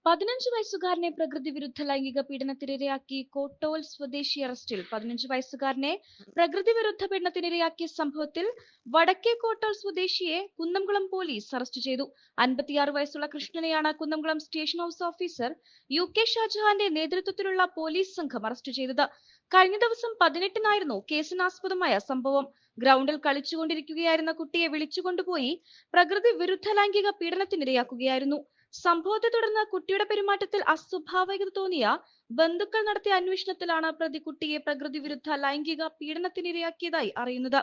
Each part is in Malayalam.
15 വയസ്സുകാരനെ പ്രകൃതി വിരുദ്ധ ലൈംഗിക പീഡനത്തിനിരയാക്കി കോട്ടോൽ സ്വദേശി അറസ്റ്റിൽ. 15 വയസ്സുകാരനെ പ്രകൃതി വിരുദ്ധ പീഡനത്തിനിരയാക്കിയ സംഭവത്തിൽ വടക്കേ കോട്ടോൽ സ്വദേശിയെ കുന്നംകുളം പോലീസ് അറസ്റ്റ് ചെയ്തു. 56 വയസ്സുള്ള കൃഷ്ണനെയാണ് Kunnamkulam station house officer UK ഷാജഹാന്റെ നേതൃത്വത്തിലുള്ള പോലീസ് സംഘം അറസ്റ്റ് ചെയ്തത്. കഴിഞ്ഞ ദിവസം 18-നായിരുന്നു കേസിനാസ്പദമായ സംഭവം. ഗ്രൗണ്ടിൽ കളിച്ചുകൊണ്ടിരിക്കുകയായിരുന്ന കുട്ടിയെ വിളിച്ചുകൊണ്ടുപോയി പ്രകൃതി വിരുദ്ധ ലൈംഗിക പീഡനത്തിനിരയാക്കുകയായിരുന്നു. സംഭവത്തെ തുടർന്ന് കുട്ടിയുടെ പെരുമാറ്റത്തിൽ അസ്വാഭാവികത തോന്നിയ ബന്ധുക്കൾ നടത്തിയ അന്വേഷണത്തിലാണ് പ്രതി കുട്ടിയെ പ്രകൃതി വിരുദ്ധ ലൈംഗിക പീഡനത്തിനിരയാക്കിയതായി അറിയുന്നത്.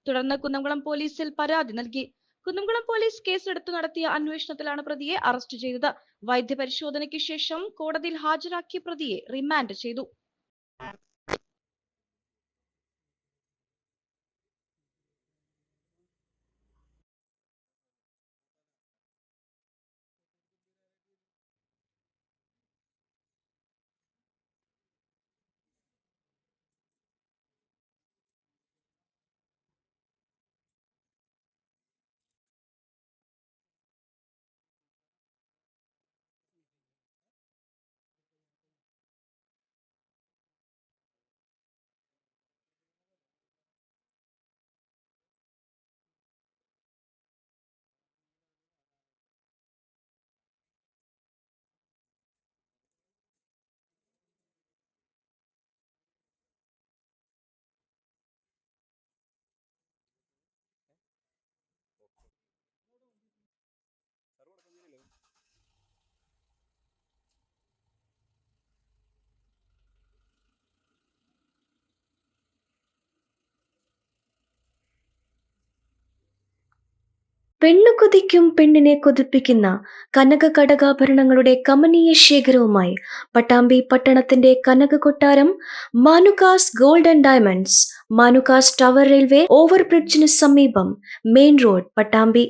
തുടർന്ന് കുന്നംകുളം പോലീസിൽ പരാതി നൽകി. കുന്നംകുളം പോലീസ് കേസെടുത്തു നടത്തിയ അന്വേഷണത്തിലാണ് പ്രതിയെ അറസ്റ്റ് ചെയ്തത്. വൈദ്യപരിശോധനയ്ക്ക് ശേഷം കോടതിയിൽ ഹാജരാക്കിയ പ്രതിയെ റിമാൻഡ് ചെയ്തു. പെണ്ണു കൊതിക്കും പെണ്ണിനെ കൊതിപ്പിക്കുന്ന കനക കടകാഭരണങ്ങളുടെ കമനീയ ശേഖരവുമായി പട്ടാമ്പി പട്ടണത്തിന്റെ കനക കൊട്ടാരം Manukas gold and diamonds, Manukas tower railway ഓവർബ്രിഡ്ജിന് സമീപം, മെയിൻ റോഡ്, പട്ടാമ്പി.